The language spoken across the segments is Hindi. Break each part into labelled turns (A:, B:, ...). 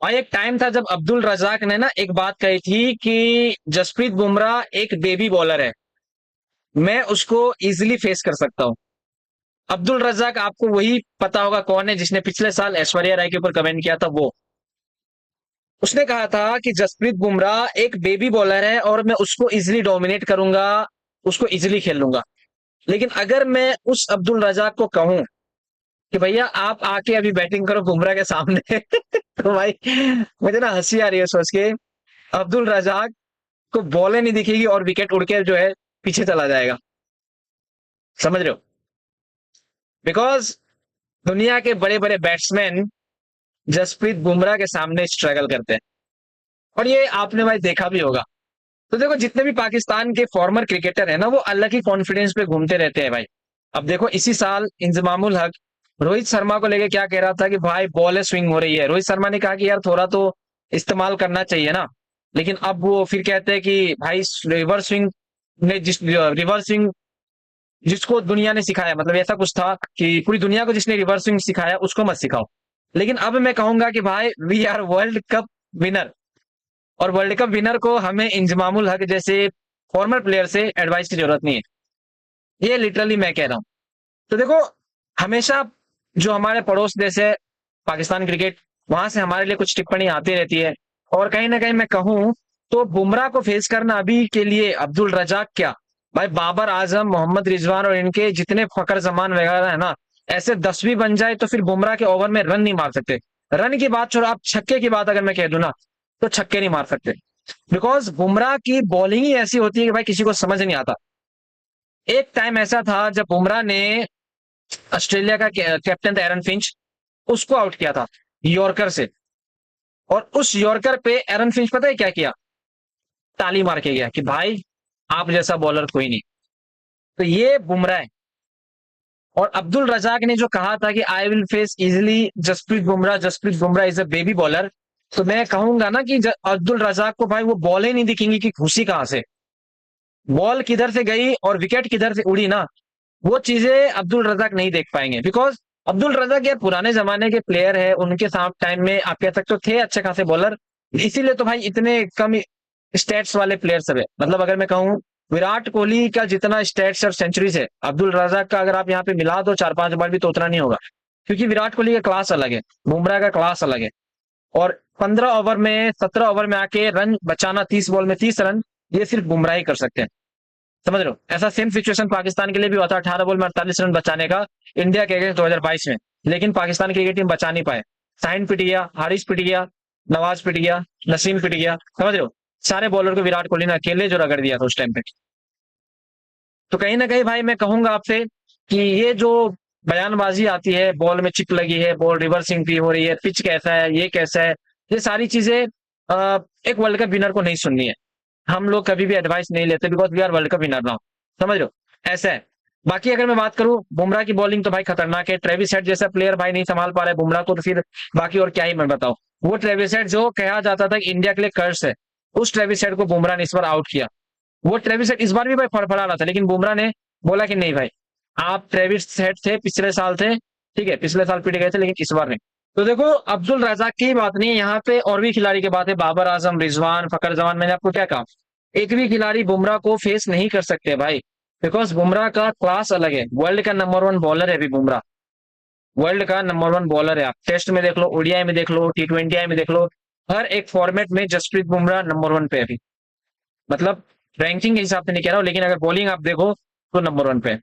A: और एक टाइम था जब अब्दुल रजाक ने ना एक बात कही थी कि जसप्रीत बुमराह एक बेबी बॉलर है, मैं उसको इजीली फेस कर सकता हूं। अब्दुल रजाक आपको वही पता होगा कौन है जिसने पिछले साल ऐश्वर्या राय के ऊपर कमेंट किया था, वो उसने कहा था कि जसप्रीत बुमराह एक बेबी बॉलर है और मैं उसको इजीली डोमिनेट करूंगा, उसको इजीली खेल लूंगा। लेकिन अगर मैं उस अब्दुल रजाक को कहूं कि भैया आप आके अभी बैटिंग करो बुमराह के सामने तो भाई मुझे ना हंसी आ रही है सोच के। अब्दुल रजाक को बॉलें नहीं दिखेगी और विकेट उड़ के जो है पीछे चला जाएगा। समझ रहे हो? बिकॉज दुनिया के बड़े बड़े बैट्समैन जसप्रीत बुमराह के सामने स्ट्रगल करते हैं, और ये आपने भाई देखा भी होगा। तो देखो जितने भी पाकिस्तान के फॉर्मर क्रिकेटर है ना, वो अलग ही कॉन्फिडेंस पे घूमते रहते हैं भाई। अब देखो इसी साल इंजमामुल हक रोहित शर्मा को लेके क्या कह रहा था कि भाई बॉल स्विंग हो रही है, रोहित शर्मा ने कहा कि यार थोड़ा तो इस्तेमाल करना चाहिए ना। लेकिन अब वो फिर कहते हैं कि भाई रिवर्स स्विंग ने जिस रिवर्स स्विंग जिसको दुनिया ने सिखाया, मतलब ऐसा कुछ था कि पूरी दुनिया को जिसने रिवर्स स्विंग सिखाया उसको मत सिखाओ। लेकिन अब मैं कहूंगा कि भाई we are world cup winner, और वर्ल्ड कप विनर को हमें इंजमामुल हक जैसे फॉर्मर प्लेयर से एडवाइस की जरूरत नहीं है। ये लिटरली मैं कह रहा हूं। तो देखो हमेशा जो हमारे पड़ोस देश है पाकिस्तान क्रिकेट, वहां से हमारे लिए कुछ टिप्पणी आती रहती है। और कहीं ना कहीं मैं कहूं तो बुमराह को फेस करना अभी के लिए अब्दुल रजाक क्या, भाई बाबर आजम, मोहम्मद रिजवान और इनके जितने फकर जमान वगैरह है ना, ऐसे 10वीं बन जाए तो फिर बुमराह के ओवर में रन नहीं मार सकते। रन की बात छोड़ो, आप छक्के की बात अगर मैं कह दूं ना, तो छक्के नहीं मार सकते। बिकॉज बुमराह की बॉलिंग ही ऐसी होती है कि भाई किसी को समझ नहीं आता। एक टाइम ऐसा था जब बुमराह ने ऑस्ट्रेलिया का कैप्टन था एरन फिंच, उसको आउट किया था यॉर्कर से। और उस यॉर्कर पे एरन फिंच पता है क्या किया? ताली मार के गया कि भाई आप जैसा बॉलर कोई नहीं। तो ये बुमराह है। और अब्दुल रजाक ने जो कहा था कि I will face easily Jasprit Bumrah, Jasprit Bumrah is a baby bowler, तो मैं कहूंगा ना कि अब्दुल रजाक को भाई वो बॉलें नहीं दिखेंगी कि घुसी कहां से, बॉल किधर से गई और विकेट किधर से उड़ी ना, वो चीजें अब्दुल रजाक नहीं देख पाएंगे। बिकॉज अब्दुल रजाक यार पुराने जमाने के प्लेयर है, उनके साथ टाइम में आप कह सकते हो थे अच्छे खासे बॉलर, इसीलिए तो भाई इतने कम स्टेट्स वाले प्लेयर सब है। मतलब अगर मैं कहूँ विराट कोहली का जितना स्टेट्स और सेंचुरीज है, अब्दुल रजाक का अगर आप यहाँ पे मिला दो 4-5 बार भी तो उतना नहीं होगा। क्योंकि विराट कोहली का क्लास अलग है, बुमराह का क्लास अलग है। और 15 ओवर में 17 ओवर में आके रन बचाना, 30 बॉल में 30 रन, ये सिर्फ बुमराह ही कर सकते हैं। समझ रहे हो? ऐसा सेम सिचुएशन पाकिस्तान के लिए भी हुआ था 18 बॉल में 48 रन बचाने का, इंडिया के अगेंस्ट 2022 में। लेकिन पाकिस्तान क्रिकेट टीम बचा नहीं पाए। साइन पिट गया, हारिस पिट गया, नवाज पिट गया, नसीम पिट गया। समझ रहे हो? सारे बॉलर को विराट कोहली ने अकेले जो रगड़ दिया था उस टाइम पे। तो कहीं ना कहीं भाई मैं कहूंगा आपसे कि ये जो बयानबाजी आती है, बॉल में चिप लगी है, बॉल रिवर्सिंग भी हो रही है, पिच कैसा है, ये कैसा है, ये सारी चीजें एक वर्ल्ड कप विनर को नहीं सुननी है। हम लोग कभी भी एडवाइस नहीं लेते because we are world cup winner now. समझ रहे हो? ऐसा है। बाकी अगर मैं बात करूं बुमराह की बॉलिंग तो भाई खतरनाक है। ट्रेविस हेड जैसा प्लेयर भाई नहीं संभाल पा रहा है बुमराह को, तो फिर बाकी और क्या ही मैं बताऊं। वो ट्रेविस हेड जो कहा जाता था कि इंडिया के लिए कर्स है, उस ट्रेविस हेड को बुमराह ने इस बार आउट किया। वो ट्रेविस हेड इस बार भी भाई फड़फड़ा रहा था, लेकिन बुमराह ने बोला कि नहीं भाई, आप ट्रेविस हेड थे पिछले साल थे, ठीक है पिछले साल पीटे गए थे, लेकिन इस बार नहीं। तो देखो अब्दुल रजाक की बात नहीं है यहाँ पे, और भी खिलाड़ी की बात है, बाबर आजम, रिजवान, फकर जमान। मैंने आपको क्या कहा, एक भी खिलाड़ी बुमराह को फेस नहीं कर सकते भाई। बिकॉज बुमराह का क्लास अलग है, वर्ल्ड का नंबर 1 बॉलर है अभी बुमराह। वर्ल्ड का नंबर 1 बॉलर है। आप टेस्ट में देख लो, ओडीआई में देख लो, T20 में देख लो, हर एक फॉर्मेट में जसप्रीत बुमराह नंबर 1 पे है अभी। मतलब रैंकिंग के हिसाब से नहीं कह रहा हूँ, लेकिन अगर बॉलिंग आप देखो तो नंबर 1 पे है।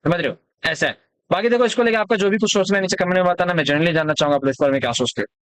A: समझ रहे हो? ऐसा है। बाकी देखो इसको लेकर आपका जो भी कुछ सोचना है नीचे कमेंट में बताना, मैं जनरली जानना चाहूंगा आप इस बारे में क्या सोचते हो।